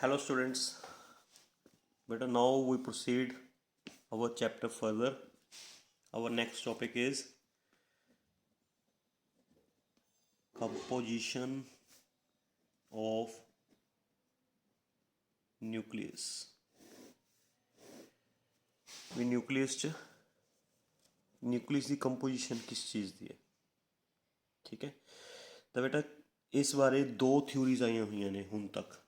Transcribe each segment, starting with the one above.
Hello students, better now we proceed our chapter further. Our next topic is composition of nucleus. ਵੀ nucleus 'ਚ nucleus ਦੀ composition ਕਿਸ ਚੀਜ਼ ਦੀ ਹੈ, ਠੀਕ ਹੈ। ਤਾਂ ਬੇਟਾ ਇਸ ਬਾਰੇ ਦੋ ਥਿਊਰੀਜ਼ ਆਈਆਂ ਹੋਈਆਂ ਨੇ ਹੁਣ ਤੱਕ।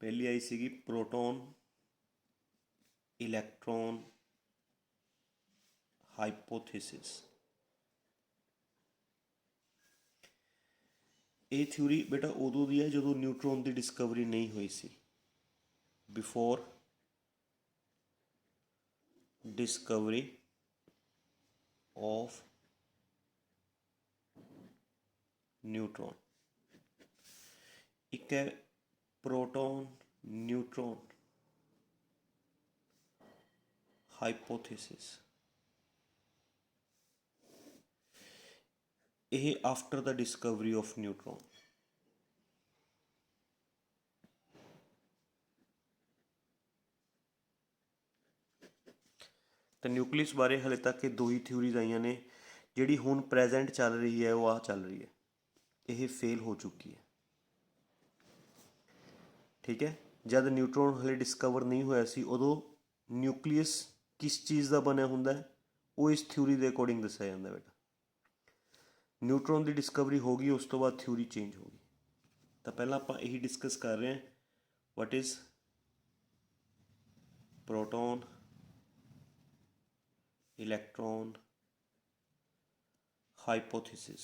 ਪਹਿਲੀ ਆਈ ਸੀਗੀ ਪ੍ਰੋਟੋਨ ਇਲੈਕਟ੍ਰੋਨ ਹਾਈਪੋਥੇਸਿਸ। ਇਹ ਥਿਊਰੀ ਬੇਟਾ ਉਦੋਂ ਦੀ ਹੈ ਜਦੋਂ ਨਿਊਟਰੋਨ ਦੀ ਡਿਸਕਵਰੀ ਨਹੀਂ ਹੋਈ ਸੀ, ਬਿਫੋਰ discovery of neutron। एक है प्रोटॉन न्यूट्रॉन हाइपोथेसिस। यह after the discovery of neutron. तो न्यूक्लियस बारे हले तक ये दो ही थ्योरीज आईयां ने। जिहड़ी हुण प्रेजेंट चल रही है वो आ चल रही है, ये फेल हो चुकी है, ठीक है। जब न्यूट्रॉन हले डिस्कवर नहीं होया सी उदों न्यूक्लियस किस चीज़ का बनया हुंदा है वो इस थ्योरी के अकॉर्डिंग दस्सिया जांदा बेटा। न्यूट्रॉन की डिस्कवरी हो गई, उस तो बाद थ्योरी चेंज हो गई। तो पहला आपां यही डिस्कस कर रहे हैं, what is proton electron hypothesis.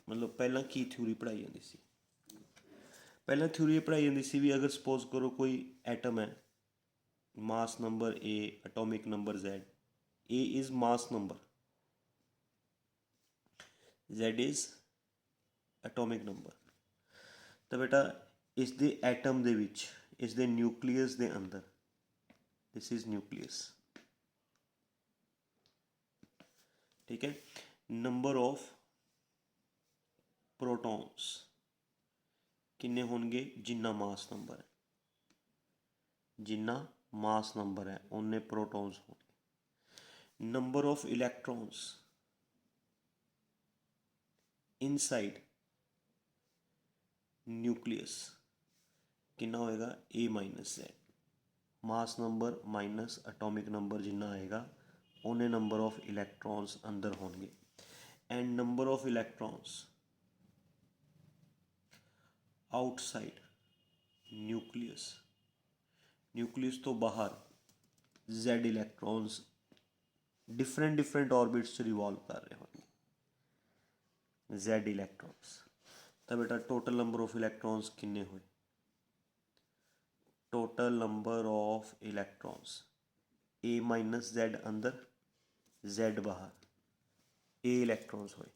मतलब पहला की थ्योरी पढ़ाई जाती सी। पहला थ्योरी पढ़ाई जाती सी भी अगर सपोज करो कोई एटम है, mass number A, atomic number Z, A is mass number, Z is atomic number. तो बेटा इस दे एटम दे विच, इस दे न्यूक्लियस दे अंदर, दिस इज़ न्यूक्लियस, ठीक है। नंबर ऑफ प्रोटॉन्स किन्ने होंगे, जिन्ना मास नंबर है, जिन्ना मास नंबर है उन्ने प्रोटॉन्स होंगे। Number of electrons inside nucleus कितना होएगा, A minus Z। Mass number minus atomic number जिन्ना आएगा उन्ने नंबर ऑफ इलैक्ट्रॉन्स अंदर होंगे। And number of electrons outside nucleus, nucleus तो बाहर Z इलैक्ट्रॉन्स डिफरेंट ऑर्बिट्स च रिवॉल्व कर रहे होंगे, Z इलैक्ट्रॉन्स। तो बेटा टोटल नंबर ऑफ इलैक्ट्रॉन्स किन्ने हुए, total number of electrons A minus Z अंदर, Z बाहर, ए इलैक्ट्रॉन्स हुए।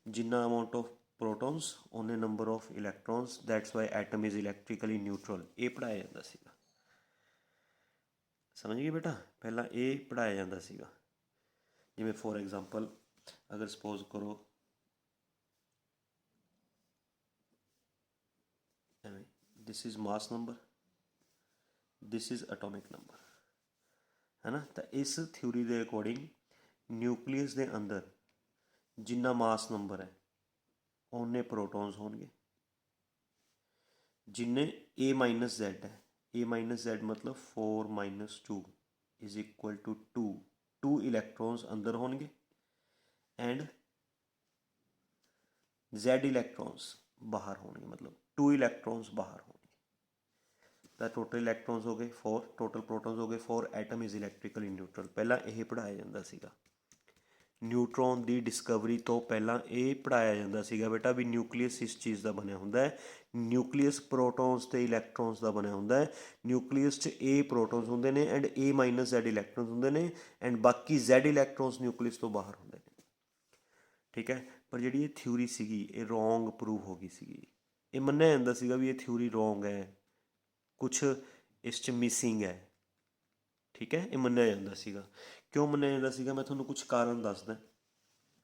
जिन्ना अमाउंट ऑफ प्रोटॉन्स उन्ने number of electrons, that's why atom is electrically neutral. ये पढ़ाया जाता सीगा, समझ गए बेटा। पहला ये पढ़ाया जाता सीगा। जिवें फॉर एग्जांपल अगर सपोज करो this is mass number, this is atomic number, है ना। तो इस थ्योरी के अकॉर्डिंग न्यूक्लियस के अंदर जिन्ना मास नंबर है उन्ने प्रोटॉन्स होंगे, जिन्ने ए माइनस Z है, ए माइनस Z मतलब 4 माइनस 2 इज इक्वल टू 2 इलैक्ट्रॉन्स अंदर होंगे एंड Z इलैक्ट्रॉन्स बाहर होंगे, मतलब 2 इलैक्ट्रॉन्स बाहर होंगे। तो टोटल इलैक्ट्रॉन्स हो गए 4, टोटल प्रोटॉन्स हो गए 4, एटम इज़ इलैक्ट्रिकली न्यूट्रल। पहला यह पढ़ाया जाता सीगा। न्यूट्रॉन की डिस्कवरी तो पहला ये पढ़ाया जाता सीगा बेटा भी न्यूक्लियस इस चीज़ का बनया हुंदा है, न्यूक्लियस प्रोटॉन्स तो इलैक्ट्रॉन्स का बनया हुंदा है। न्यूक्लियस च ए प्रोटॉन्स होंदे ने एंड ए माइनस Z इलैक्ट्रॉन्स होंदे ने एंड बाकी Z इलैक्ट्रॉन्स न्यूक्लियस तो बाहर होंदे ने, ठीक है। पर जिहड़ी ये थ्योरी सीगी ये रोंग प्रूव हो गई सीगी। ये मन्निया जांदा सीगा भी ये थ्योरी रोंग है, कुछ इस च मिसिंग है, ठीक है। ये मन्निया जांदा सीगा। क्यों मन्निया जांदा सीगा, मैं तुहानूं कुछ कारण दसदा,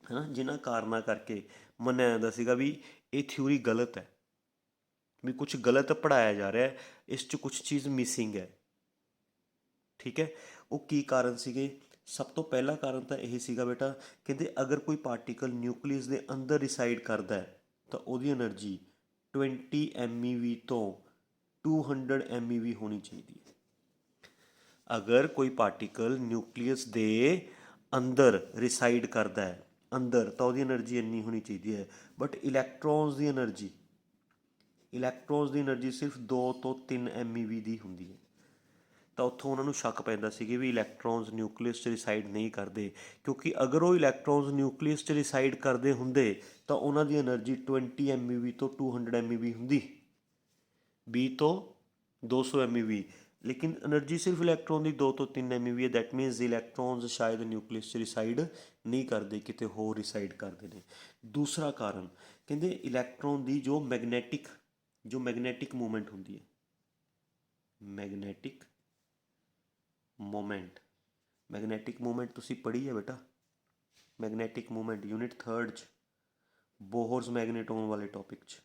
है ना। जिन्हां कारणों करके मन्निया जांदा सीगा भी ये थ्योरी गलत है, ਵੀ ਕੁਝ ਗਲਤ ਪੜ੍ਹਾਇਆ ਜਾ ਰਿਹਾ ਹੈ, ਇਸ 'ਚ ਕੁਝ ਚੀਜ਼ ਮਿਸਿੰਗ ਹੈ। ਠੀਕ ਹੈ, ਉਹ ਕੀ ਕਾਰਨ ਸੀਗੇ? ਸਭ ਤੋਂ ਪਹਿਲਾ ਕਾਰਨ ਤਾਂ ਇਹ ਸੀਗਾ ਬੇਟਾ, ਕਹਿੰਦੇ ਅਗਰ ਕੋਈ ਪਾਰਟੀਕਲ ਨਿਊਕਲੀਅਸ ਦੇ ਅੰਦਰ ਰਿਸਾਈਡ ਕਰਦਾ ਹੈ ਤਾਂ ਉਹਦੀ એનર્ਜੀ 20 MeV ਤੋਂ 200 MeV ਹੋਣੀ ਚਾਹੀਦੀ ਹੈ। ਅਗਰ ਕੋਈ ਪਾਰਟੀਕਲ ਨਿਊਕਲੀਅਸ ਦੇ ਅੰਦਰ ਰਿਸਾਈਡ ਕਰਦਾ ਹੈ ਅੰਦਰ, ਤਾਂ ਉਹਦੀ એનર્ਜੀ ਇੰਨੀ ਹੋਣੀ ਚਾਹੀਦੀ ਹੈ। ਬਟ ਇਲੈਕਟ੍ਰੋਨਸ ਦੀ એનર્ਜੀ ਸਿਰਫ 2 ਤੋਂ 3 MeV ਦੀ ਹੁੰਦੀ ਹੈ। ਤਾਂ ਉੱਥੋਂ ਉਹਨਾਂ ਨੂੰ ਸ਼ੱਕ ਪੈਂਦਾ ਸੀ ਕਿ ਵੀ ਇਲੈਕਟ੍ਰੋਨਸ ਨਿਊਕਲੀਅਸ 'ਚ ਰਿਸਾਈਡ ਨਹੀਂ ਕਰਦੇ, ਕਿਉਂਕਿ ਅਗਰ ਉਹ ਇਲੈਕਟ੍ਰੋਨਸ ਨਿਊਕਲੀਅਸ 'ਚ ਰਿਸਾਈਡ ਕਰਦੇ ਹੁੰਦੇ ਤਾਂ ਉਹਨਾਂ ਦੀ એનર્ਜੀ 20 MeV ਤੋਂ 200 MeV ਹੁੰਦੀ, 20 ਤੋਂ 200 MeV। ਲੇਕਿਨ એનર્ਜੀ ਸਿਰਫ ਇਲੈਕਟ੍ਰੋਨ ਦੀ 2 ਤੋਂ 3 MeV ਹੈ। ਦੈਟ ਮੀਨਸ ਇਲੈਕਟ੍ਰੋਨਸ ਸ਼ਾਇਦ ਨਿਊਕਲੀਅਸ 'ਚ ਰਿਸਾਈਡ ਨਹੀਂ ਕਰਦੇ, ਕਿਤੇ ਹੋਰ ਰਿਸਾਈਡ ਕਰਦੇ ਨੇ। ਦੂਸਰਾ ਕਾਰਨ ਕਹਿੰਦੇ ਇਲੈਕਟ੍ਰੋਨ ਦੀ ਜੋ ਮੈਗਨੈਟਿਕ ਮੂਵਮੈਂਟ ਹੁੰਦੀ ਹੈ, ਮੈਗਨੈਟਿਕ ਮੂਵਮੈਂਟ ਤੁਸੀਂ ਪੜ੍ਹੀ ਹੈ ਬੇਟਾ, ਮੈਗਨੈਟਿਕ ਮੂਵਮੈਂਟ ਯੂਨਿਟ 3rd 'ਚ, ਬੋਹਰਸ ਮੈਗਨੇਟੋਨ ਵਾਲੇ ਟੌਪਿਕ 'ਚ।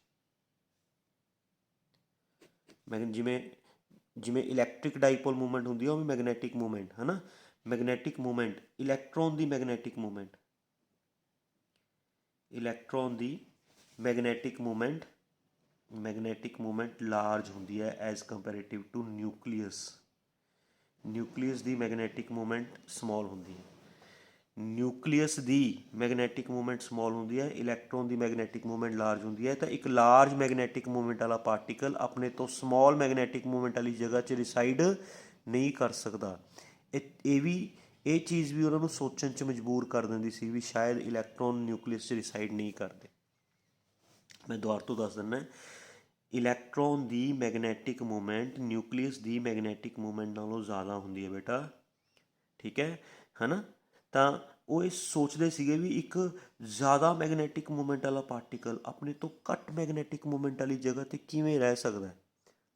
ਜਿਵੇਂ ਇਲੈਕਟ੍ਰਿਕ ਡਾਈਪੋਲ ਮੂਵਮੈਂਟ ਹੁੰਦੀ ਹੈ, ਉਹ ਵੀ ਮੈਗਨੈਟਿਕ ਮੂਵਮੈਂਟ ਹੈ ਨਾ। ਮੈਗਨੈਟਿਕ ਮੂਵਮੈਂਟ, ਇਲੈਕਟ੍ਰੋਨ ਦੀ ਮੈਗਨੈਟਿਕ ਮੂਵਮੈਂਟ ਲਾਰਜ ਹੁੰਦੀ ਹੈ as comparative to nucleus the magnetic movement small ਹੁੰਦੀ ਹੈ। ਇਲੈਕਟ੍ਰੋਨ ਦੀ ਮੈਗਨੈਟਿਕ ਮੂਵਮੈਂਟ ਲਾਰਜ ਹੁੰਦੀ ਹੈ। ਤਾਂ ਇੱਕ ਲਾਰਜ ਮੈਗਨੈਟਿਕ ਮੂਵਮੈਂਟ ਵਾਲਾ ਪਾਰਟੀਕਲ ਆਪਣੇ ਤੋਂ ਸਮੋਲ ਮੈਗਨੈਟਿਕ ਮੂਵਮੈਂਟ ਵਾਲੀ ਜਗ੍ਹਾ 'ਚ ਰਿਸਾਈਡ ਨਹੀਂ ਕਰ ਸਕਦਾ। ਇਹ ਚੀਜ਼ ਵੀ ਉਹਨਾਂ ਨੂੰ ਸੋਚਣ 'ਚ ਮਜਬੂਰ ਕਰ ਦਿੰਦੀ ਸੀ ਵੀ ਸ਼ਾਇਦ ਇਲੈਕਟ੍ਰੋਨ ਨਿਊਕਲੀਅਸ 'ਚ ਰਿਸਾਈਡ ਨਹੀਂ ਕਰਦੇ। ਮੈਂ ਦੁਬਾਰਾ ਤੋਂ ਦੱਸ ਦਿੰਦਾ, ਇਲੈਕਟ੍ਰੋਨ ਦੀ ਮੈਗਨੈਟਿਕ ਮੂਵਮੈਂਟ ਨਿਊਕਲੀਅਸ ਦੀ ਮੈਗਨੈਟਿਕ ਮੂਵਮੈਂਟ ਨਾਲੋਂ ਜ਼ਿਆਦਾ ਹੁੰਦੀ ਹੈ ਬੇਟਾ। ਠੀਕ ਹੈ ਨਾ। ਤਾਂ ਉਹ ਇਹ ਸੋਚਦੇ ਸੀਗੇ ਵੀ ਇੱਕ ਜ਼ਿਆਦਾ ਮੈਗਨੈਟਿਕ ਮੂਵਮੈਂਟ ਵਾਲਾ ਪਾਰਟੀਕਲ ਆਪਣੇ ਤੋਂ ਘੱਟ ਮੈਗਨੈਟਿਕ ਮੂਵਮੈਂਟ ਵਾਲੀ ਜਗ੍ਹਾ 'ਤੇ ਕਿਵੇਂ ਰਹਿ ਸਕਦਾ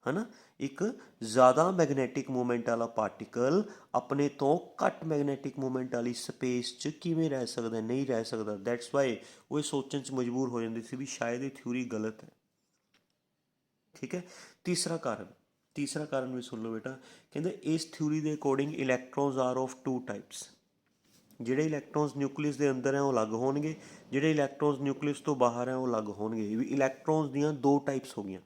ਹੈ ਨਾ। ਇੱਕ ਜ਼ਿਆਦਾ ਮੈਗਨੈਟਿਕ ਮੂਵਮੈਂਟ ਵਾਲਾ ਪਾਰਟੀਕਲ ਆਪਣੇ ਤੋਂ ਘੱਟ ਮੈਗਨੈਟਿਕ ਮੂਵਮੈਂਟ ਵਾਲੀ ਸਪੇਸ 'ਚ ਕਿਵੇਂ ਰਹਿ ਸਕਦਾ? ਨਹੀਂ ਰਹਿ ਸਕਦਾ। ਦੈਟਸ ਵਾਈ ਉਹ ਇਹ ਸੋਚਣ 'ਚ ਮਜਬੂਰ ਹੋ ਜਾਂਦੇ ਸੀ ਵੀ ਸ਼ਾਇਦ ਇਹ ਥਿਊਰੀ ਗਲਤ ਹੈ। ਠੀਕ ਹੈ। ਤੀਸਰਾ ਕਾਰਨ ਵੀ ਸੁਣ ਲਓ ਬੇਟਾ, ਕਹਿੰਦੇ ਇਸ ਥਿਊਰੀ ਦੇ according electrons are of 2 types. ਜਿਹੜੇ ਇਲੈਕਟ੍ਰੋਨਸ ਨਿਊਕਲੀਅਸ ਦੇ ਅੰਦਰ ਹੈ ਉਹ ਅਲੱਗ ਹੋਣਗੇ, ਜਿਹੜੇ ਇਲੈਕਟ੍ਰੋਨਸ ਨਿਊਕਲੀਅਸ ਤੋਂ ਬਾਹਰ ਹੈ ਉਹ ਅਲੱਗ ਹੋਣਗੇ। ਵੀ ਇਲੈਕਟ੍ਰੋਨਸ ਦੀਆਂ 2 ਟਾਈਪਸ ਹੋ ਗਈਆਂ।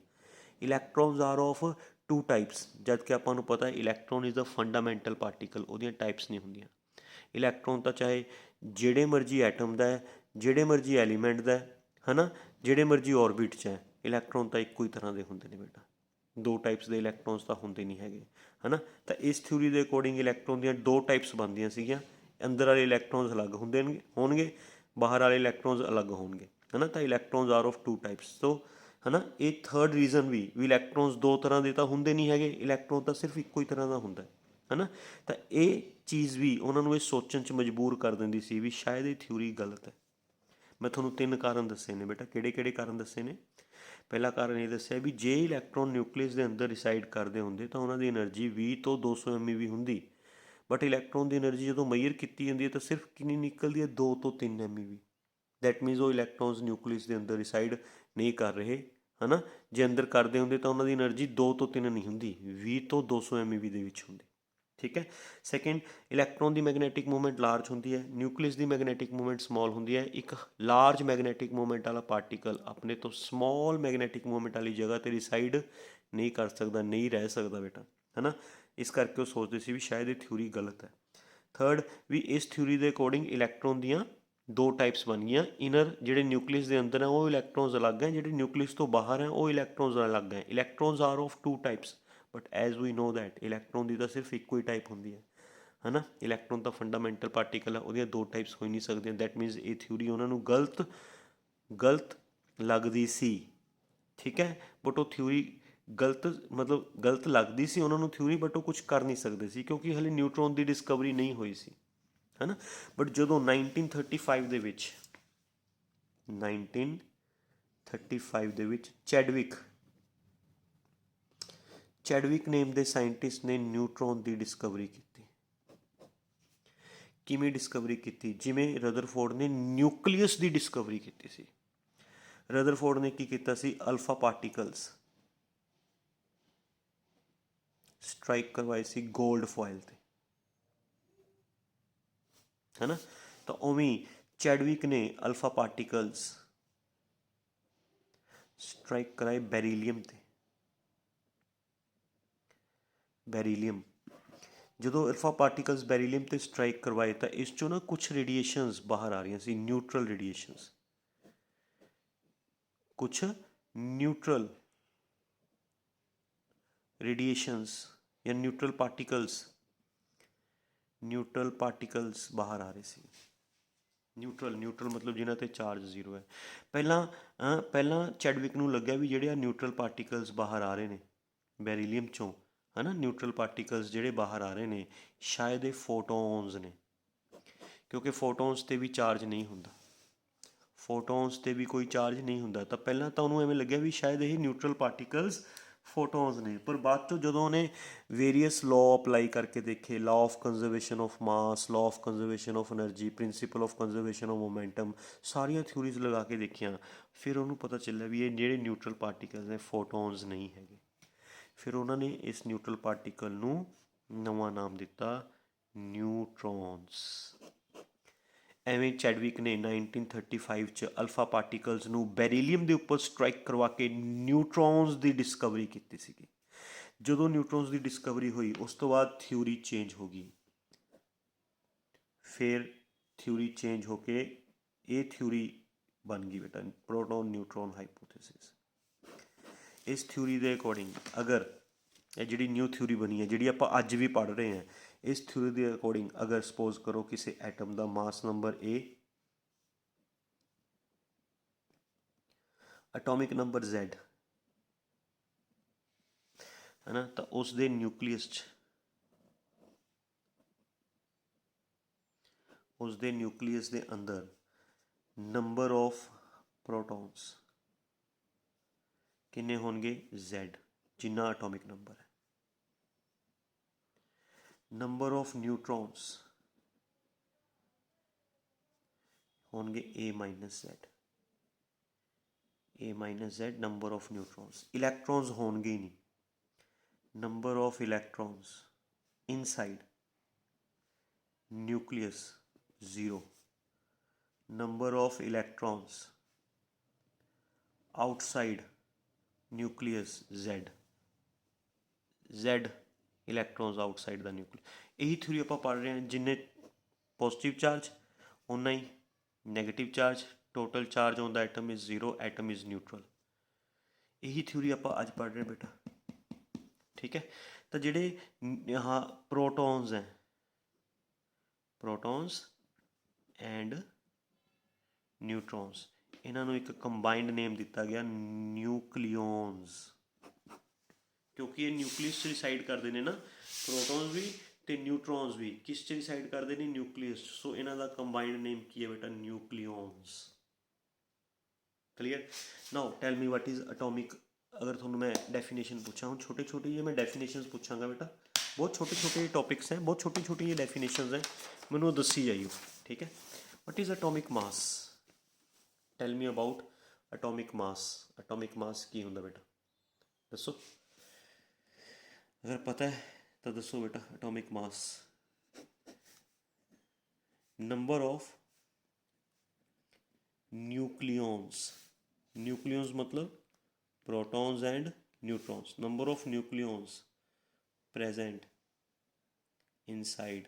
ਇਲੈਕਟ੍ਰੋਨਸ ਆਰ ਆਫ 2 ਟਾਈਪਸ, ਜਦ ਕਿ ਆਪਾਂ ਨੂੰ ਪਤਾ electron is the fundamental particle, ਉਹਦੀਆਂ ਟਾਈਪਸ ਨਹੀਂ ਹੁੰਦੀਆਂ। ਇਲੈਕਟ੍ਰੋਨ ਤਾਂ ਚਾਹੇ ਜਿਹੜੇ ਮਰਜ਼ੀ ਐਟਮ ਦਾ ਹੈ, ਜਿਹੜੇ ਮਰਜ਼ੀ ਐਲੀਮੈਂਟ ਦਾ ਹੈ ਨਾ, ਜਿਹੜੇ ਮਰਜ਼ੀ ਔਰਬਿਟ 'ਚ ਹੈ, ਇਲੈਕਟ੍ਰੋਨ ਤਾਂ ਇੱਕੋ ਹੀ ਤਰ੍ਹਾਂ ਦੇ ਹੁੰਦੇ ਨੇ ਬੇਟਾ। 2 ਟਾਈਪਸ ਦੇ ਇਲੈਕਟ੍ਰੋਨਸ ਤਾਂ ਹੁੰਦੇ ਨਹੀਂ ਹੈਗੇ ਹੈ ਨਾ। ਤਾਂ ਇਸ ਥਿਊਰੀ ਦੇ ਅਕੋਰਡਿੰਗ ਇਲੈਕਟ੍ਰੋਨ ਦੀਆਂ 2 ਟਾਈਪਸ ਬਣਦੀਆਂ ਸੀਗੀਆਂ। ਅੰਦਰ ਵਾਲੇ ਇਲੈਕਟ੍ਰੋਨਸ ਅਲੱਗ ਹੋਣਗੇ, ਬਾਹਰ ਵਾਲੇ ਇਲੈਕਟ੍ਰੋਨਸ ਅਲੱਗ ਹੋਣਗੇ ਹੈ ਨਾ। ਤਾਂ ਇਲੈਕਟ੍ਰੋਨਸ ਆਰ ਆਫ 2 ਟਾਈਪਸ। ਸੋ ਹੈ ਨਾ, ਇਹ 3rd ਰੀਜ਼ਨ ਵੀ ਇਲੈਕਟ੍ਰੋਨਸ 2 ਤਰ੍ਹਾਂ ਦੇ ਤਾਂ ਹੁੰਦੇ ਨਹੀਂ ਹੈਗੇ, ਇਲੈਕਟ੍ਰੋਨ ਤਾਂ ਸਿਰਫ ਇੱਕੋ ਹੀ ਤਰ੍ਹਾਂ ਦਾ ਹੁੰਦਾ ਹੈ ਨਾ। ਤਾਂ ਇਹ ਚੀਜ਼ ਵੀ ਉਹਨਾਂ ਨੂੰ ਇਹ ਸੋਚਣ 'ਚ ਮਜਬੂਰ ਕਰ ਦਿੰਦੀ ਸੀ ਵੀ ਸ਼ਾਇਦ ਇਹ ਥਿਊਰੀ ਗਲਤ ਹੈ। ਮੈਂ ਤੁਹਾਨੂੰ 3 ਕਾਰਨ ਦੱਸੇ ਨੇ ਬੇਟਾ। ਕਿਹੜੇ ਕਾਰਨ ਦੱਸੇ ਨੇ? ਪਹਿਲਾ ਕਾਰਨ ਇਹ ਦੱਸਿਆ ਵੀ ਜੇ ਇਲੈਕਟ੍ਰੋਨ ਨਿਊਕਲੀਅਸ ਦੇ ਅੰਦਰ ਰਿਸਾਈਡ ਕਰਦੇ ਹੁੰਦੇ ਤਾਂ ਉਹਨਾਂ ਦੀ એનર્ਜੀ 20 ਤੋਂ 200 MeV ਹੁੰਦੀ। ਬਟ ਇਲੈਕਟ੍ਰੋਨ ਦੀ એનર્ਜੀ ਜਦੋਂ ਮੇਜ਼ਰ ਕੀਤੀ ਜਾਂਦੀ ਹੈ ਤਾਂ ਸਿਰਫ ਕਿੰਨੀ ਨਿਕਲਦੀ ਹੈ? 2 ਤੋਂ 3 MeV। ਦੈਟ ਮੀਨਸ ਉਹ ਇਲੈਕਟ੍ਰੋਨਸ ਨਿਊਕਲੀਅਸ ਦੇ ਅੰਦਰ ਰਿਸਾਈਡ ਨਹੀਂ ਕਰ ਰਹੇ ਹੈ ਨਾ। ਜੇ ਅੰਦਰ ਕਰਦੇ ਹੁੰਦੇ ਤਾਂ ਉਹਨਾਂ ਦੀ એનર્ਜੀ 2 ਤੋਂ 3 ਨਹੀਂ ਹੁੰਦੀ, 20 ਤੋਂ 200 MeV ਦੇ ਵਿੱਚ ਹੁੰਦੀ। ਠੀਕ ਹੈ। ਸੈਕਿੰਡ, ਇਲੈਕਟ੍ਰੋਨ ਦੀ ਮੈਗਨੈਟਿਕ ਮੂਵਮੈਂਟ ਲਾਰਜ ਹੁੰਦੀ ਹੈ, ਨਿਊਕਲੀਅਸ ਦੀ ਮੈਗਨੈਟਿਕ ਮੂਵਮੈਂਟ ਸਮੋਲ ਹੁੰਦੀ ਹੈ। ਇੱਕ ਲਾਰਜ ਮੈਗਨੈਟਿਕ ਮੂਵਮੈਂਟ ਵਾਲਾ ਪਾਰਟੀਕਲ ਆਪਣੇ ਤੋਂ ਸਮੋਲ ਮੈਗਨੈਟਿਕ ਮੂਵਮੈਂਟ ਵਾਲੀ ਜਗ੍ਹਾ 'ਤੇ ਰਿਸਾਈਡ ਨਹੀਂ ਕਰ ਸਕਦਾ, ਨਹੀਂ ਰਹਿ ਸਕਦਾ ਬੇਟਾ ਹੈ ਨਾ। ਇਸ ਕਰਕੇ ਉਹ ਸੋਚਦੇ ਸੀ ਵੀ ਸ਼ਾਇਦ ਇਹ ਥਿਊਰੀ ਗਲਤ ਹੈ। 3rd, ਵੀ ਇਸ ਥਿਊਰੀ ਦੇ ਅਕੋਰਡਿੰਗ ਇਲੈਕਟ੍ਰੋਨ ਦੀਆਂ 2 ਟਾਈਪਸ ਬਣ ਗਈਆਂ। ਇਨਰ ਜਿਹੜੇ ਨਿਊਕਲੀਅਸ ਦੇ ਅੰਦਰ ਹੈ ਉਹ ਇਲੈਕਟ੍ਰੋਨਸ ਅਲੱਗ ਹੈ, ਜਿਹੜੇ ਨਿਊਕਲੀਅਸ ਤੋਂ ਬਾਹਰ ਹੈ ਉਹ ਇਲੈਕਟ੍ਰੋਨਸ ਅਲੱਗ ਹੈ। Electrons are of 2 types, but as we know that electron ਦੀ ਤਾਂ ਸਿਰਫ ਇੱਕੋ ਹੀ ਟਾਈਪ ਹੁੰਦੀ ਹੈ ਨਾ। ਇਲੈਕਟ੍ਰੋਨ ਤਾਂ ਫੰਡਾਮੈਂਟਲ ਪਾਰਟੀਕਲ ਹੈ, ਉਹਦੀਆਂ 2 ਟਾਈਪਸ ਹੋ ਹੀ ਨਹੀਂ ਸਕਦੀਆਂ। ਦੈਟ ਮੀਨਸ ਇਹ ਥਿਊਰੀ ਉਹਨਾਂ ਨੂੰ ਗਲਤ ਲੱਗਦੀ ਸੀ। ਠੀਕ ਹੈ। ਬਟ ਉਹ ਥਿਊਰੀ ਗਲਤ ਲੱਗਦੀ ਸੀ ਉਹਨਾਂ ਨੂੰ ਥਿਊਰੀ, ਬਟ ਉਹ ਕੁਝ ਕਰ ਨਹੀਂ ਸਕਦੇ ਸੀ ਕਿਉਂਕਿ ਹਲੇ ਨਿਊਟਰੋਨ ਦੀ ਡਿਸਕਵਰੀ ਨਹੀਂ ਹੋਈ ਸੀ ਹੈ ਨਾ। ਬਟ ਜਦੋਂ 1935 ਦੇ ਵਿੱਚ ਚੈਡਵਿਕ ਨੇਮ ਦੇ ਸਾਇੰਟਿਸਟ ਨੇ ਨਿਊਟਰੋਨ ਦੀ ਡਿਸਕਵਰੀ ਕੀਤੀ। ਕਿਵੇਂ ਡਿਸਕਵਰੀ ਕੀਤੀ? ਜਿਵੇਂ ਰਦਰਫੋਰਡ ਨੇ ਨਿਊਕਲੀਅਸ ਦੀ ਡਿਸਕਵਰੀ ਕੀਤੀ ਸੀ। ਰਦਰਫੋਰਡ ਨੇ ਕੀ ਕੀਤਾ ਸੀ? ਅਲਫਾ ਪਾਰਟੀਕਲਸ ਸਟ੍ਰਾਈਕ ਕਰਵਾਏ ਸੀ ਗੋਲਡ ਫੋਇਲ ਤੇ, ਹੈ ਨਾ। ਤਾਂ ਉਵੇਂ ਚੈਡਵਿਕ ਨੇ ਅਲਫਾ ਪਾਰਟੀਕਲਸ ਸਟ੍ਰਾਈਕ ਕਰਾਏ ਬੈਰੀਲੀਅਮ ਤੇ। ਬੈਰੀਲੀਅਮ, ਜਦੋਂ ਅਲਫਾ ਪਾਰਟੀਕਲਸ ਬੈਰੀਲੀਅਮ ਤੇ ਸਟ੍ਰਾਈਕ ਕਰਵਾਏ ਤਾਂ ਇਸ ਚੋਂ ਨਾ ਕੁਛ ਰੇਡੀਏਸ਼ਨਸ ਬਾਹਰ ਆ ਰਹੀਆਂ ਸੀ, ਨਿਊਟਰਲ ਰੇਡੀਏਸ਼ਨਸ, ਕੁਛ ਨਿਊਟਰਲ ਰੇਡੀਏਸ਼ਨਸ ਜਾਂ ਨਿਊਟਰਲ ਪਾਰਟੀਕਲਸ ਬਾਹਰ ਆ ਰਹੇ ਸੀ। ਨਿਊਟਰਲ ਮਤਲਬ ਜਿਨ੍ਹਾਂ 'ਤੇ ਚਾਰਜ ਜ਼ੀਰੋ ਹੈ। ਪਹਿਲਾਂ ਚੈਡਵਿਕ ਨੂੰ ਲੱਗਿਆ ਵੀ ਜਿਹੜੇ ਆ ਨਿਊਟਰਲ ਪਾਰਟੀਕਲਸ ਬਾਹਰ ਆ ਰਹੇ ਨੇ ਬੈਰੀਲੀਅਮ 'ਚੋਂ, ਹੈ ਨਾ, ਨਿਊਟਰਲ ਪਾਰਟੀਕਲਸ ਜਿਹੜੇ ਬਾਹਰ ਆ ਰਹੇ ਨੇ ਸ਼ਾਇਦ ਇਹ ਫੋਟੋਨਸ ਨੇ, ਕਿਉਂਕਿ ਫੋਟੋਨਸ 'ਤੇ ਵੀ ਚਾਰਜ ਨਹੀਂ ਹੁੰਦਾ, ਫੋਟੋਨਸ 'ਤੇ ਵੀ ਕੋਈ ਚਾਰਜ ਨਹੀਂ ਹੁੰਦਾ। ਤਾਂ ਪਹਿਲਾਂ ਤਾਂ ਉਹਨੂੰ ਐਵੇਂ ਲੱਗਿਆ ਵੀ ਸ਼ਾਇਦ ਇਹ ਨਿਊਟਰਲ ਪਾਰਟੀਕਲਸ ਫੋਟੋਨਸ ਨੇ, ਪਰ ਬਾਅਦ ਚੋਂ ਜਦੋਂ ਉਹਨੇ ਵੇਰੀਅਸ ਲਾਅ ਅਪਲਾਈ ਕਰਕੇ ਦੇਖੇ, law of conservation of mass, law of conservation of energy, principal of conservation of momentum, ਸਾਰੀਆਂ ਥਿਊਰੀਜ਼ ਲਗਾ ਕੇ ਦੇਖੀਆਂ, ਫਿਰ ਉਹਨੂੰ ਪਤਾ ਚੱਲਿਆ ਵੀ ਇਹ ਜਿਹੜੇ ਨਿਊਟਰਲ ਪਾਰਟੀਕਲਸ ਨੇ ਫੋਟੋਨਸ ਨਹੀਂ ਹੈਗੇ। ਫਿਰ ਉਹਨਾਂ ਨੇ ਇਸ ਨਿਊਟਰਲ ਪਾਰਟੀਕਲ ਨੂੰ ਨਵਾਂ ਨਾਮ ਦਿੱਤਾ ਨਿਊਟਰੋਨਸ। ਐਵੇਂ ਚੈਡਵਿਕ ਨੇ 1935 'ਚ ਅਲਫਾ ਪਾਰਟੀਕਲਸ ਨੂੰ ਬੈਰੀਲੀਅਮ ਦੇ ਉੱਪਰ ਸਟ੍ਰਾਈਕ ਕਰਵਾ ਕੇ ਨਿਊਟਰੋਨਸ ਦੀ ਡਿਸਕਵਰੀ ਕੀਤੀ ਸੀਗੀ। ਜਦੋਂ ਨਿਊਟਰੋਨਸ ਦੀ ਡਿਸਕਵਰੀ ਹੋਈ ਉਸ ਤੋਂ ਬਾਅਦ ਥਿਊਰੀ ਚੇਂਜ ਹੋ ਗਈ। ਫਿਰ ਥਿਊਰੀ ਚੇਂਜ ਹੋ ਕੇ ਇਹ ਥਿਊਰੀ ਬਣ ਗਈ ਬੇਟਾ ਪ੍ਰੋਟੋਨ ਨਿਊਟਰੋਨ ਹਾਈਪੋਥੇਸਿਸ। ਇਸ ਥਿਊਰੀ ਦੇ ਅਕੋਰਡਿੰਗ ਅਗਰ ਇਹ ਜਿਹੜੀ ਨਿਊ ਥਿਊਰੀ ਬਣੀ ਹੈ, ਜਿਹੜੀ ਆਪਾਂ ਅੱਜ ਵੀ ਪੜ੍ਹ ਰਹੇ ਹਾਂ, ਇਸ ਥਿਊਰੀ ਦੇ ਅਕੋਰਡਿੰਗ ਅਗਰ ਸਪੋਜ਼ ਕਰੋ ਕਿਸੇ ਐਟਮ ਦਾ mass number A, atomic number Z, ਹੈ ਨਾ, ਤਾਂ ਉਸ ਦੇ ਨਿਊਕਲੀਅਸ 'ਚ, ਉਸ ਦੇ ਨਿਊਕਲੀਅਸ ਦੇ ਅੰਦਰ ਨੰਬਰ ਆਫ ਪ੍ਰੋਟੋਨਸ ਕਿੰਨੇ ਹੋਣਗੇ? Z, ਜਿੰਨਾ ਐਟੋਮਿਕ ਨੰਬਰ ਹੈ। ਨੰਬਰ ਆਫ ਨਿਊਟਰੋਨਸ ਹੋਣਗੇ A minus Z, number of neutrons. Electrons ਹੋਣਗੇ ਹੀ ਨਹੀਂ। Number of electrons inside nucleus 0, number of electrons outside nucleus Z electrons outside the nucleus. ਇਹੀ theory ਆਪਾਂ ਪੜ੍ਹ ਰਹੇ ਹਾਂ, ਜਿੰਨੇ ਪੋਜ਼ੀਟਿਵ ਚਾਰਜ ਓਨਾ ਹੀ negative charge, total charge on the atom is 0, atom is neutral. ਇਹੀ ਥਿਊਰੀ ਆਪਾਂ ਅੱਜ ਪੜ੍ਹ ਰਹੇ ਬੇਟਾ, ਠੀਕ ਹੈ। ਤਾਂ ਜਿਹੜੇ ਹਾਂ ਪ੍ਰੋਟੋਨਸ ਹੈ, ਪ੍ਰੋਟੋਨਸ ਐਂਡ ਨਿਊਟਰੋਨਸ, ਇਹਨਾਂ ਨੂੰ ਇੱਕ ਕੰਬਾਈਨਡ ਨੇਮ ਦਿੱਤਾ ਗਿਆ ਨਿਊਕਲੀਓਨਸ, ਕਿਉਂਕਿ ਇਹ ਨਿਊਕਲੀਅਸ 'ਚ ਰਿਸਾਈਡ ਕਰਦੇ ਨੇ ਨਾ, ਪ੍ਰੋਟੋਨਸ ਵੀ ਅਤੇ ਨਿਊਟਰੋਨਸ ਵੀ ਕਿਸ 'ਚ ਰਿਸਾਈਡ ਕਰਦੇ ਨੇ? ਨਿਊਕਲੀਅਸ। ਸੋ ਇਹਨਾਂ ਦਾ ਕੰਬਾਈਨਡ ਨੇਮ ਕੀ ਹੈ ਬੇਟਾ? Nucleons. Clear? Now tell me what is atomic. ਅਗਰ ਤੁਹਾਨੂੰ ਮੈਂ ਡੈਫੀਨੇਸ਼ਨ ਪੁੱਛਾਂ, ਹੁਣ ਛੋਟੇ ਛੋਟੇ ਜਿਹੇ ਮੈਂ ਡੈਫੀਨੇਸ਼ਨਸ ਪੁੱਛਾਂਗਾ ਬੇਟਾ, ਬਹੁਤ ਛੋਟੇ ਛੋਟੇ ਟੌਪਿਕਸ ਹੈ, ਬਹੁਤ ਛੋਟੀ ਛੋਟੀ ਜਿਹੀ ਡੈਫੀਨੇਸ਼ਨਸ ਹੈ, ਮੈਨੂੰ ਉਹ ਦੱਸੀ ਜਾਈਓ, ਠੀਕ ਹੈ। What is atomic mass? Tell me about atomic mass. Atomic mass ਕੀ ਹੁੰਦਾ ਬੇਟਾ, ਦੱਸੋ। ਅਗਰ ਪਤਾ ਹੈ ਤਾਂ ਦੱਸੋ ਬੇਟਾ। Atomic mass number of nucleons, nucleons ਮਤਲਬ protons and neutrons, number of nucleons present inside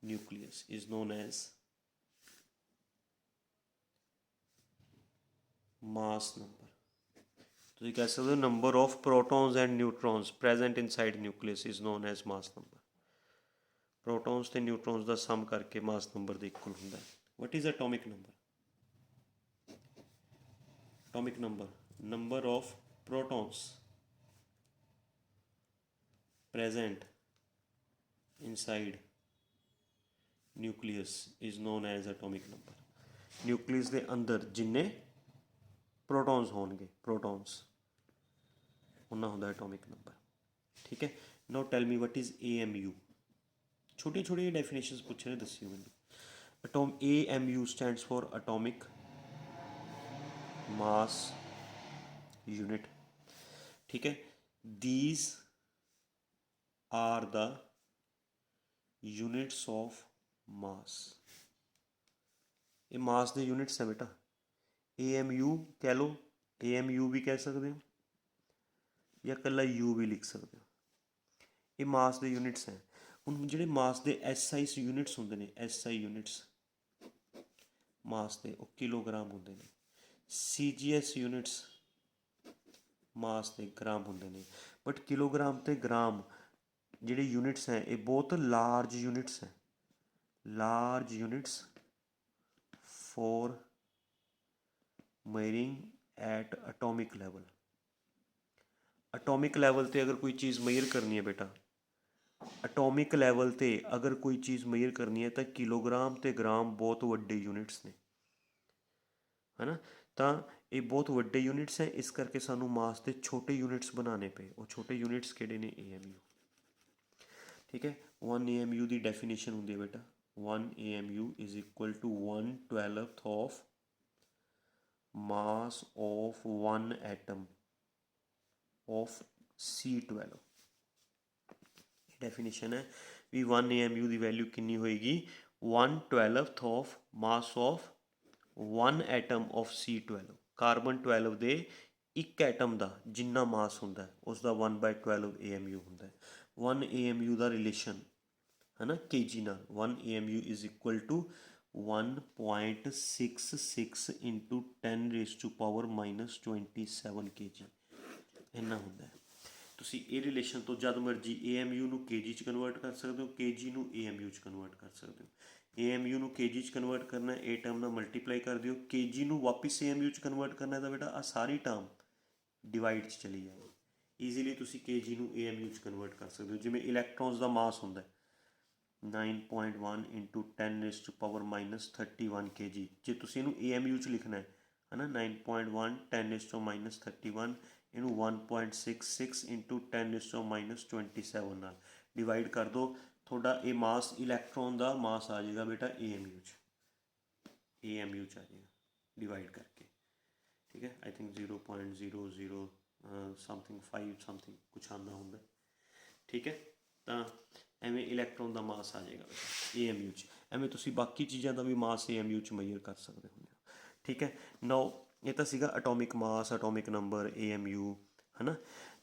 nucleus is known as mass number। ਤੁਸੀਂ ਕਹਿ ਸਕਦੇ ਹੋ number of protons and neutrons present inside nucleus is known as mass number। protons ਤੇ neutrons ਦਾ ਸਮ ਕਰਕੇ mass number ਦੇ equal ਹੁੰਦਾ ਹੈ। what is atomic number? atomic number of protons present inside nucleus is known as atomic number। nucleus ਦੇ ਅੰਦਰ ਜਿੰਨੇ protons ਹੋਣਗੇ, protons, ਉਹਨਾਂ ਹੁੰਦਾ atomic number, ਠੀਕ ਹੈ। now tell me what is AMU? ਛੋਟੀਆਂ ਛੋਟੀਆਂ ਡੈਫੀਨੇਸ਼ਨਸ ਪੁੱਛੇ ਨੇ, ਦੱਸਿਓ ਮੈਨੂੰ। AMU stands for atomic mass unit, ਠੀਕ ਹੈ। these are the units of mass। ਇਹ ਮਾਸ ਦੇ ਯੂਨਿਟਸ ਹੈ ਬੇਟਾ। AMU ਕਹਿ ਲਓ, AMU ਵੀ ਕਹਿ ਸਕਦੇ ਹੋ ਜਾਂ ਇਕੱਲਾ U ਵੀ ਲਿਖ ਸਕਦੇ ਹੋ। ਇਹ ਮਾਸ ਦੇ ਯੂਨਿਟਸ ਹੈ। ਹੁਣ ਜਿਹੜੇ ਮਾਸ ਦੇ SI ਯੂਨਿਟਸ ਹੁੰਦੇ ਨੇ, SI ਯੂਨਿਟਸ ਮਾਸ ਦੇ, ਉਹ ਕਿਲੋਗ੍ਰਾਮ ਹੁੰਦੇ ਨੇ। CGS ਯੂਨਿਟਸ ਮਾਸ ਦੇ ਗ੍ਰਾਮ ਹੁੰਦੇ ਨੇ। ਬਟ ਕਿਲੋਗ੍ਰਾਮ ਤੇ ਗ੍ਰਾਮ ਜਿਹੜੇ ਯੂਨਿਟਸ ਹੈ ਇਹ ਬਹੁਤ ਲਾਰਜ ਯੂਨਿਟਸ ਹੈ। Large units for measuring at atomic level. Atomic level ਤੇ ਅਗਰ ਕੋਈ ਚੀਜ਼ ਮੇਜਰ ਕਰਨੀ ਹੈ ਬੇਟਾ, ਐਟੋਮਿਕ ਲੈਵਲ ਤੇ ਅਗਰ ਕੋਈ ਚੀਜ਼ ਮੇਜਰ ਕਰਨੀ ਹੈ ਤਾਂ ਕਿਲੋਗ੍ਰਾਮ ਤੇ ਗ੍ਰਾਮ ਬਹੁਤ ਵੱਡੇ ਯੂਨਿਟਸ ਨੇ, ਹੈ ਨਾ। ਤਾਂ ਇਹ ਬਹੁਤ ਵੱਡੇ ਯੂਨਿਟਸ ਹੈ, ਇਸ ਕਰਕੇ ਸਾਨੂੰ ਮਾਸ ਦੇ ਛੋਟੇ ਯੂਨਿਟਸ ਬਣਾਉਣੇ ਪਏ। ਉਹ ਛੋਟੇ ਯੂਨਿਟਸ ਕਿਹੜੇ ਨੇ? AMU। ਠੀਕ ਹੈ। 1 AMU ਦੀ ਡੈਫੀਨੇਸ਼ਨ ਹੁੰਦੀ ਹੈ ਬੇਟਾ, 1 AMU is equal to 1/12 of mass of one atom of C12। Definition ਹੈ ਵੀ 1 AMU ਦੀ ਵੈਲਿਊ ਕਿੰਨੀ ਹੋਏਗੀ? 1/12 of mass of one atom of C12। Carbon 12 ਦੇ ਇੱਕ ਐਟਮ ਦਾ ਜਿੰਨਾ ਮਾਸ ਹੁੰਦਾ ਉਸ ਦਾ 1/12 AMU ਹੁੰਦਾ। 1 AMU ਦਾ ਰਿਲੇਸ਼ਨ ਹੈ ਨਾ kg ਨਾਲ। 1 AMU is equal to 1.66 into 10⁻⁻27 kg ਇੰਨਾ ਹੁੰਦਾ ਹੈ। ਤੁਸੀਂ ਇਹ ਰਿਲੇਸ਼ਨ ਤੋਂ ਜਦ ਮਰਜੀ AMU ਨੂੰ kg 'ਚ ਕਨਵਰਟ ਕਰ ਸਕਦੇ ਹੋ, kg ਨੂੰ AMU 'ਚ ਕਨਵਰਟ ਕਰ ਸਕਦੇ ਹੋ। AMU ਨੂੰ kg 'ਚ ਕਨਵਰਟ ਕਰਨਾ, ਇਹ ਟਰਮ ਨਾਲ ਮਲਟੀਪਲਾਈ ਕਰ ਦਿਓ। kg ਨੂੰ ਵਾਪਿਸ AMU 'ਚ ਕਨਵਰਟ ਕਰਨਾ ਤਾਂ ਬੇਟਾ ਆਹ ਸਾਰੀ ਟਰਮ ਡਿਵਾਈਡ 'ਚ ਚਲੀ ਜਾਏ। ਈਜ਼ੀਲੀ ਤੁਸੀਂ kg ਨੂੰ AMU 'ਚ ਕਨਵਰਟ ਕਰ ਸਕਦੇ ਹੋ। ਜਿਵੇਂ ਇਲੈਕਟ੍ਰੋਨਸ ਦਾ ਮਾਸ ਹੁੰਦਾ 9.1 into 10⁻31 kg। ਜੇ ਤੁਸੀਂ ਇਹਨੂੰ AMU 'ਚ ਲਿਖਣਾ ਹੈ ਨਾ 9.1 10⁻31 ਇਹਨੂੰ 1.66 into 10⁻27 ਨਾਲ ਡਿਵਾਈਡ ਕਰ ਦਿਓ, ਤੁਹਾਡਾ ਇਹ ਮਾਸ ਇਲੈਕਟ੍ਰੋਨ ਦਾ ਮਾਸ ਆ ਜਾਏਗਾ ਬੇਟਾ AMU 'ਚ। AMU 'ਚ ਆ ਜਾਏਗਾ ਡਿਵਾਈਡ ਕਰਕੇ। ਠੀਕ ਹੈ। ਆਈ ਥਿੰਕ 0.00 ਸਮਥਿੰਗ 5 ਸਮਥਿੰਗ ਕੁਛ ਆਉਂਦਾ ਹੁੰਦਾ। ਠੀਕ ਹੈ। ਤਾਂ ਐਵੇਂ ਇਲੈਕਟ੍ਰੋਨ ਦਾ ਮਾਸ ਆ ਜਾਏਗਾ ਬੇਟਾ AMU 'ਚ। ਐਵੇਂ ਤੁਸੀਂ ਬਾਕੀ ਚੀਜ਼ਾਂ ਦਾ ਵੀ ਮਾਸ AMU 'ਚ ਮੇਜਰ ਕਰ ਸਕਦੇ ਹੁੰਦੇ ਹੋ। ਠੀਕ ਹੈ। ਨਾਓ ਇਹ ਤਾਂ ਸੀਗਾ atomic mass, atomic number, AMU, ਹੈ ਨਾ।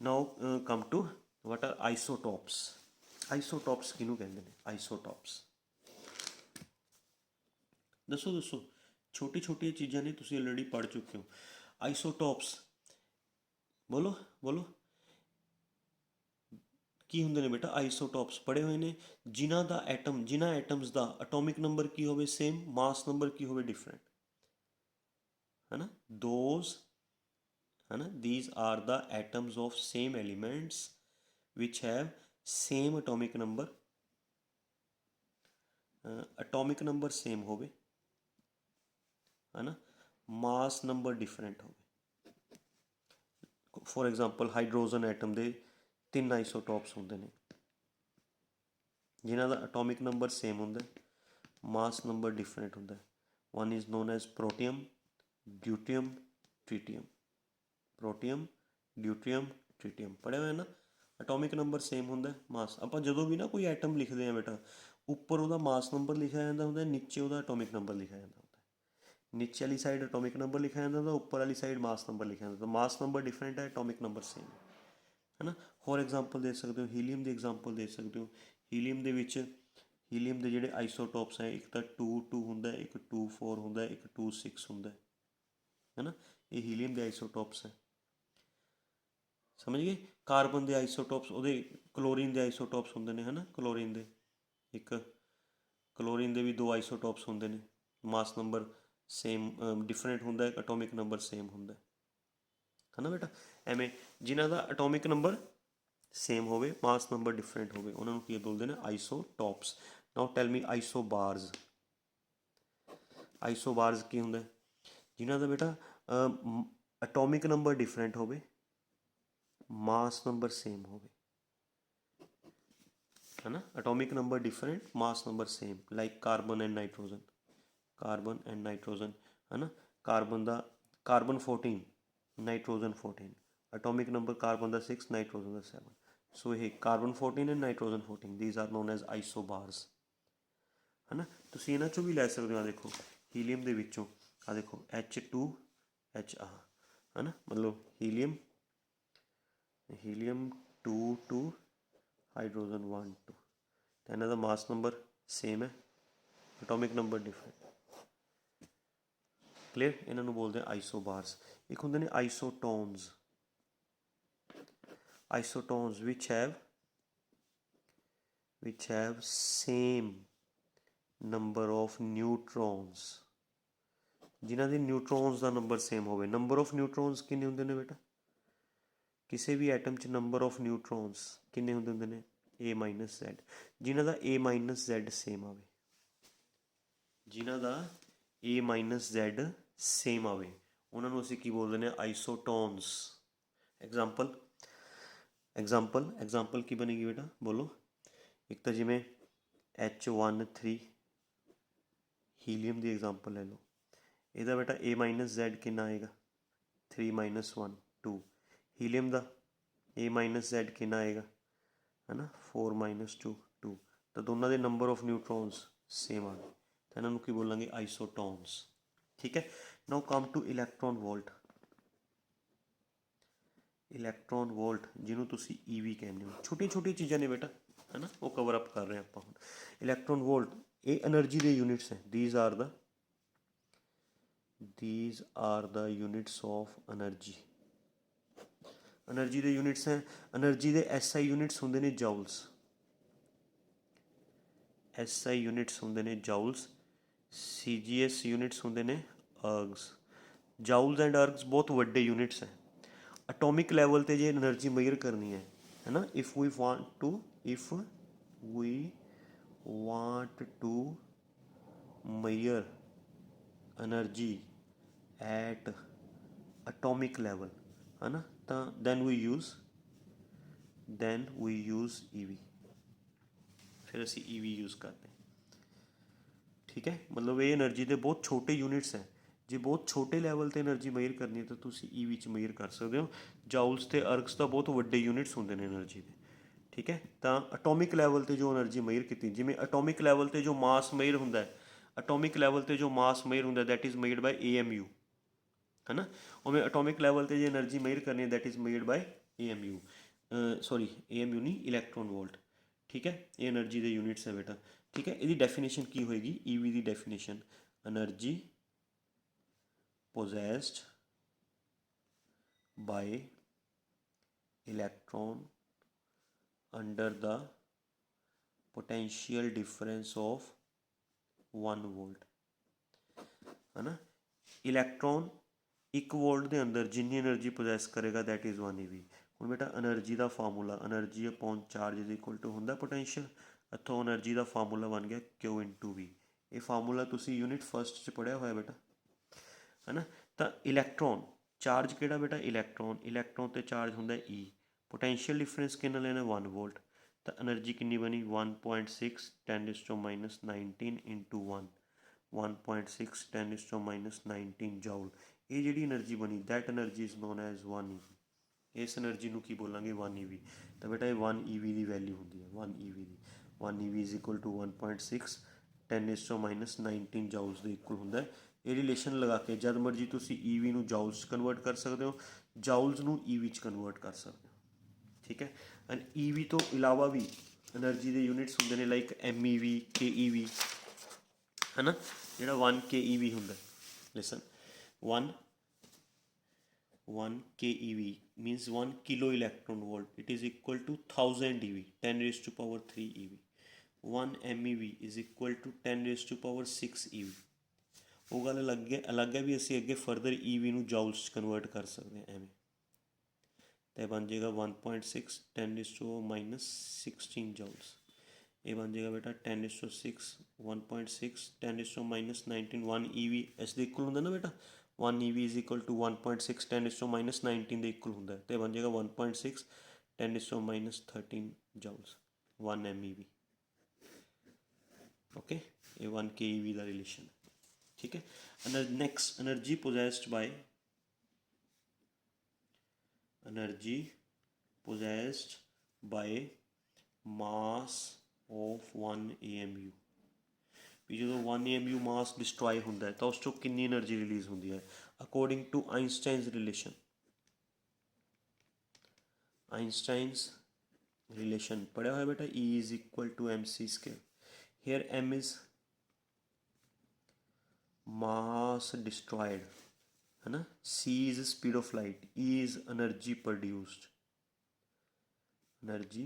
ਨਾਓ ਕਮ ਟੂ ਵਾਟ ਆਰ ਆਈਸੋਟੋਪਸ। ਆਈਸੋਟੋਪਸ ਕਿਹਨੂੰ ਕਹਿੰਦੇ ਨੇ? ਆਈਸੋਟੋਪਸ ਦੱਸੋ ਦੱਸੋ। ਛੋਟੀ ਛੋਟੀਆਂ ਚੀਜ਼ਾਂ ਨੇ, ਤੁਸੀਂ ਆਲਰੇਡੀ ਪੜ੍ਹ ਚੁੱਕੇ ਹੋ। ਆਈਸੋਟੋਪਸ ਬੋਲੋ ਬੋਲੋ ਕੀ ਹੁੰਦੇ ਨੇ ਬੇਟਾ? ਆਈਸੋਟੋਪਸ ਪੜ੍ਹੇ ਹੋਏ ਨੇ, ਜਿਨ੍ਹਾਂ ਦਾ ਐਟਮ, ਜਿਨ੍ਹਾਂ ਐਟਮਸ ਦਾ ਅਟੋਮਿਕ ਨੰਬਰ ਕੀ ਹੋਵੇ ਸੇਮ, ਮਾਸ ਨੰਬਰ ਕੀ ਹੋਵੇ ਡਿਫਰੈਂਟ, ਹੈ ਨਾ। ਦੋਜ਼ ਹੈ ਨਾ, these are the atoms of same elements which have same atomic number। atomic number same ਹੋਵੇ, ਹੈ ਨਾ, ਮਾਸ ਨੰਬਰ ਡਿਫਰੈਂਟ ਹੋਵੇ। ਫੋਰ ਐਗਜ਼ਾਮਪਲ ਹਾਈਡਰੋਜਨ ਐਟਮ ਦੇ 3 ਆਈਸੋਟੋਪਸ ਹੁੰਦੇ ਨੇ ਜਿਨ੍ਹਾਂ ਦਾ ਅਟੋਮਿਕ ਨੰਬਰ ਸੇਮ ਹੁੰਦਾ, ਮਾਸ ਨੰਬਰ ਡਿਫਰੈਂਟ ਹੁੰਦਾ। One is known as protium, deuterium, tritium. Protium, deuterium, tritium ਪੜ੍ਹਿਆ ਹੋਇਆ ਨਾ। ਅਟੋਮਿਕ ਨੰਬਰ ਸੇਮ ਹੁੰਦਾ, ਮਾਸ। ਆਪਾਂ ਜਦੋਂ ਵੀ ਨਾ ਕੋਈ ਆਈਟਮ ਲਿਖਦੇ ਹਾਂ ਬੇਟਾ, ਉੱਪਰ ਉਹਦਾ ਮਾਸ ਨੰਬਰ ਲਿਖਿਆ ਜਾਂਦਾ ਹੁੰਦਾ, ਨੀਚੇ ਉਹਦਾ ਅਟੋਮਿਕ ਨੰਬਰ ਲਿਖਿਆ ਜਾਂਦਾ ਹੁੰਦਾ। ਨੀਚੇ ਵਾਲੀ ਸਾਈਡ ਅਟੋਮਿਕ ਨੰਬਰ ਲਿਖਿਆ ਜਾਂਦਾ ਹੁੰਦਾ, ਉੱਪਰ ਵਾਲੀ ਸਾਈਡ ਮਾਸ ਨੰਬਰ ਲਿਖਿਆ ਜਾਂਦਾ। ਮਾਸ ਨੰਬਰ ਡਿਫਰੈਂਟ ਹੈ, ਅਟੋਮਿਕ ਨੰਬਰ ਸੇਮ ਹੈ ਨਾ। ਹੋਰ ਐਗਜ਼ਾਮਪਲ ਦੇ ਸਕਦੇ ਹੋ, ਹੀਲੀਅਮ ਦੀ ਐਗਜ਼ਾਮਪਲ ਦੇ ਸਕਦੇ ਹੋ। ਹੀਲੀਅਮ ਦੇ ਵਿੱਚ ਹੀਲੀਅਮ ਦੇ ਜਿਹੜੇ ਆਈਸੋਟੋਪਸ ਹੈ, ਇੱਕ ਤਾਂ 2 ਹੁੰਦਾ, ਇੱਕ 2 ਹੁੰਦਾ, ਇੱਕ 2 ਹੁੰਦਾ, ਹੈ ਨਾ। ਇਹ ਹੀਲੀਅਮ ਦੇ ਆਈਸੋਟੋਪਸ ਹੈ, ਸਮਝ ਗਏ। ਕਾਰਬਨ ਦੇ ਆਈਸੋਟੋਪਸ, ਉਹਦੇ ਕਲੋਰੀਨ ਦੇ ਆਈਸੋਟੋਪਸ ਹੁੰਦੇ ਨੇ, ਹੈ ਨਾ। ਕਲੋਰੀਨ ਦੇ ਕਲੋਰੀਨ ਦੇ ਵੀ 2 ਆਈਸੋਟੋਪਸ ਹੁੰਦੇ ਨੇ, ਮਾਸ ਨੰਬਰ ਸੇਮ ਡਿਫਰੈਂਟ ਹੁੰਦਾ, ਅਟੋਮਿਕ ਨੰਬਰ ਸੇਮ ਹੁੰਦਾ, ਹੈ ਨਾ ਬੇਟਾ। ਐਵੇਂ ਜਿਨ੍ਹਾਂ ਦਾ ਅਟੋਮਿਕ ਨੰਬਰ ਸੇਮ ਹੋਵੇ, ਮਾਸ ਨੰਬਰ ਡਿਫਰੈਂਟ ਹੋਵੇ, ਉਹਨਾਂ ਨੂੰ ਕੀ ਬੋਲਦੇ ਨੇ? ਆਈਸੋਟੋਪਸ। ਨਾਓ ਟੈਲ ਮੀ ਆਈਸੋਬਾਰਜ਼। ਆਈਸੋਬਾਰਜ਼ ਕੀ ਹੁੰਦਾ? ਜਿਨ੍ਹਾਂ ਦਾ ਬੇਟਾ ਅਟੋਮਿਕ ਨੰਬਰ ਡਿਫਰੈਂਟ ਹੋਵੇ, ਮਾਸ ਨੰਬਰ ਸੇਮ ਹੋਵੇ, है ना। Atomic number different, mass number same, like carbon and nitrogen. Carbon and nitrogen, है ना। Carbon 14, nitrogen 14। Atomic number carbon का 6, नाइट्रोजन का 7। सो ये carbon 14 and nitrogen 14, these are known as isobars, है ना। तुसीं इन्हां चों भी लै सकते हो, देखो हीलीयम दे विचों आ देखो H2H है ना, मतलब हीलीयम 2 हाइड्रोजन 1 2, तो इन्हां दा मास नंबर सेम है, एटॉमिक नंबर डिफरेंट। क्लीयर, इन्हों बोलते हैं आइसोबार्स। एक होंगे ने isotones, isotones which have same number of neutrons, जिन्हों के न्यूट्रॉन्स का नंबर सेम हो। नंबर ऑफ न्यूट्रॉन्स किन्ने होंगे ने बेटा, किसी भी एटम च नंबर ऑफ न्यूट्रॉन्स किन्ने होंगे ने A-Z, जिन्हों का A-Z सेम आए, जिन्हों का A-Z सेम आए उन्होंने असीं की बोलते हैं आइसोटोन्स। एग्जाम्पल की बनेगी बेटा, बोलो। एक तो जिमें H13 हीलीयम की एग्जाम्पल ले लो, यदा बेटा A-Z कितना आएगा 3 - 1 2, हीलीयम का A-Z कितना आएगा, है ना 4 - 2 2, तो दोनों के नंबर ऑफ न्यूट्रॉन्स सेम आ गए, तो इन्हों की बोलेंगे आइसोटोन्स। ठीक है, now come to electron volt. Electron volt जिन्होंने तुसी ईवी कहते हो, छोटी छोटी चीज़ां ने बेटा, है ना, वो कवर अप कर रहे हैं आप हुण। इलैक्ट्रॉन वोल्ट ये एनर्जी के यूनिट्स हैं, these are the units of energy. Energy के यूनिट्स हैं, एनर्जी के SI यूनिट्स होंगे ने जाउल्स, SI यूनिट्स होंगे ने जाउल्स, CGS यूनिट्स होंगे ने अर्ग्स। जाउल्स एंड अर्ग्स बहुत वड्डे यूनिट्स हैं। एटॉमिक लैवल ते जे एनर्जी मेजर करनी है ना, if we want to measure energy at atomic level, है ना, तो दैन वी यूज़ EV, फिर असी EV यूज़ करते हैं। ठीक है, मतलब ये एनर्जी के बहुत छोटे यूनिट्स हैं, जे बहुत छोटे लैवल ते एनर्जी मेजर करनी है तो तुसी EV च मेजर कर सकते हो। जाउल्स ते अर्ग्स तो बहुत वड्डे यूनिट्स होंगे ने एनर्जी के। ठीक है, तो एटॉमिक लैवल ते जो एनर्जी मेजर की, जिमें एटॉमिक लैवल ते जो मास मेजर होंदा है, एटॉमिक लैवल ते जो मास मेजर होंदा है that is measured by AMU, है ना। उमें एटॉमिक लैवल ते जो एनर्जी मेजर करनी है that is measured by AMU, sorry AMU नहीं, इलैक्ट्रॉन वोल्ट। ठीक है, ये एनर्जी के यूनिट्स है बेटा। ठीक है, इसकी डेफिनेशन की होएगी, EV की definition energy possessed by electron under the potential difference of 1 volt, है ना। इलैक्ट्रॉन 1 वोल्ट के अंदर जिन्नी एनर्जी पोजैस करेगा दैट इज़ 1 EV। ਹੁਣ बेटा एनर्जी का formula energy upon charge is equal to होंदा पोटेंशियल, इतों एनर्जी का फार्मूला बन गया Q/V। ये फार्मूला तुसी यूनिट फर्स्ट च पढ़िया होया बेटा, है ना। तो इलैक्ट्रॉन चार्ज केड़ा बेटा, इलैक्ट्रॉन तो चार्ज होंदा E, पोटेंशियल डिफरेंस कितना लेना 1 वोल्ट, तो एनर्जी कितनी बनी 1.6 10⁻19 इंटू 1.6 10⁻19 जाउल। ये जी एनर्जी बनी that energy is known as 1 EV। इस एनर्जी को की बोलेंगे 1 EV। तो बेटा ये 1 EV की वैल्यू होंगी है 1 EV की, 1 EV is equal to 1.6 10⁻19 joules के इक्वल होंगे। ये रिलेशन लगा के जब मर्जी तुम EV को जाउल्स कन्वर्ट कर सकते हो, जाउल्स को EV च कन्वर्ट कर सकते हो। ठीक है, एंड EV तो इलावा भी एनर्जी के यूनिट्स होंगे ने लाइक MEV KEV, है ना, जो 1 KEV होंगे, listen 1 KEV means 1 kilo electron volt, it is equal to 1000 EV 10⁻³ EV। 1 MEV is equal to 10⁻6 EV। वो गल अलग है भी असी अगे फर्दर EV ਨੂੰ ਜਾਊਲਸ ਕਨਵਰਟ ਕਰ ਸਕਦੇ ਹਾਂ ਐਵੇਂ, तो बन जाएगा 1.6 10⁻16 जाउल्स। ये बन जाएगा बेटा 10⁻6 1.6 10⁻19 1 EV इस दे इक्वल होंगे ना बेटा, 1 EV इज इक्वल टू 1.6 10⁻19 के इक्वल होंगे, तो बन जाएगा 1.6 10⁻13 जाउल्स 1 MEV। ओके, ये 1 KEV का रिलेशन है। ठीक है, next energy possessed by energy possessed by mass of 1 AMU। ਵੀ ਜਦੋਂ 1 AMU ਮਾਸ ਡਿਸਟਰੋਏ ਹੁੰਦਾ ਹੈ ਤਾਂ ਉਸ 'ਚੋਂ ਕਿੰਨੀ એનર્ਜੀ ਰਿਲੀਜ਼ ਹੁੰਦੀ ਹੈ according to Einsteins relation. Einsteins relation पढ़ा हुआ है बेटा, E is equal to MC square. Here M is mass destroyed है ना, C is speed of light, E is energy produced, energy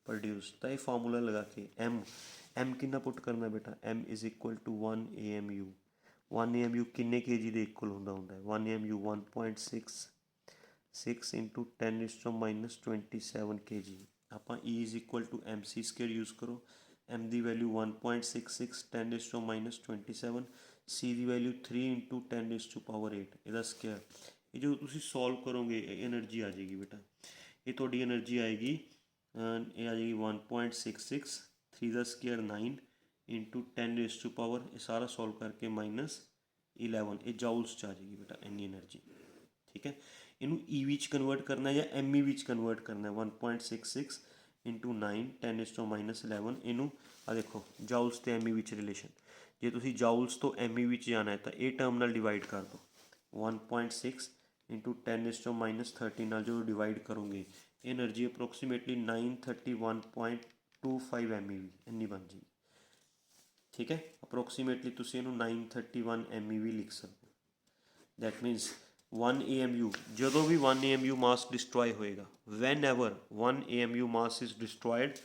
produced. तो ये फार्मूला लगा के M कितना पुट करना बेटा, M is equal to 1 AMU। 1 AMU किन्ने kg ਦੇ ਇਕੁਅਲ ਹੁੰਦਾ ਹੈ 1 AMU 1.66 इंटू 10⁻27 kg। ਆਪਾਂ E is equal to MC square use करो, M ਦੀ ਵੈਲਿਊ 1.66 10⁻27, C ਦੀ ਵੈਲਿਊ 3 इंटू 10⁸8 ਇਹਦਾ ਸਕੁਅਰ। ਇਹ ਜਦੋਂ ਤੁਸੀਂ ਸੋਲਵ ਕਰੋਗੇ એનર્ਜੀ ਆ ਜਾਏਗੀ ਬੇਟਾ, ਇਹ ਤੁਹਾਡੀ એનર્ਜੀ ਆਏਗੀ, ਇਹ ਆ ਜਾਏਗੀ 1.66, 3 ਦਾ ਸਕੁਅਰ 9 इंटू 10⁻, ਇਹ ਸਾਰਾ ਸੋਲਵ ਕਰਕੇ -11, ਇਹ ਜਾਊਲਸ 'ਚ ਆ ਜਾਏਗੀ ਬੇਟਾ ਇੰਨੀ એનર્ਜੀ। ਠੀਕ ਹੈ, ਇਹਨੂੰ ਈ ਵਿੱਚ ਕਨਵਰਟ ਕਰਨਾ ਜਾਂ ਐਮ ਈ ਵਿੱਚ ਕਨਵਰਟ ਕਰਨਾ 1.66 ਇੰਟੂ 9 10⁻11। ਇਹਨੂੰ ਆ ਦੇਖੋ ਜਾਊਲਸ ਅਤੇ ਐਮ ਈ ਵਿੱਚ ਰਿਲੇਸ਼ਨ, ਜੇ ਤੁਸੀਂ ਜਾਊਲਸ ਤੋਂ ਐਮ ਈ ਵਿੱਚ ਜਾਣਾ ਹੈ ਤਾਂ ਇਹ ਟਰਮ ਨਾਲ ਡਿਵਾਈਡ ਕਰ ਦਿਓ 1.6 ਇੰਟੂ 10⁻13 ਨਾਲ ਜਦੋਂ ਡਿਵਾਈਡ ਕਰੋਗੇ એનર્ਜੀ ਅਪਰੋਕਸੀਮੇਟਲੀ 931.25 MEV ਇੰਨੀ ਬਣ ਜਾਏਗੀ। ਠੀਕ ਹੈ, ਅਪਰੋਕਸੀਮੇਟਲੀ ਤੁਸੀਂ ਇਹਨੂੰ 931 MEV ਲਿਖ ਸਕਦੇ ਹੋ। ਦੈਟ ਮੀਨਸ 1 AMU, ਜਦੋਂ ਵੀ 1 AMU ਮਾਸ ਡਿਸਟਰੋਏ ਹੋਏਗਾ, whenever 1 AMU mass is destroyed,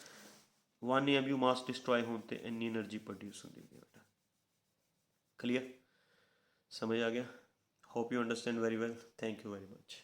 1 AMU mass destroy ਹੋਣ 'ਤੇ ਇੰਨੀ એનર્ਜੀ ਪ੍ਰੋਡਿਊਸ ਹੁੰਦੀ ਹੈ ਬੇਟਾ। ਕਲੀਅਰ, ਸਮਝ ਆ ਗਿਆ? Hope you understand very well. Thank you very much.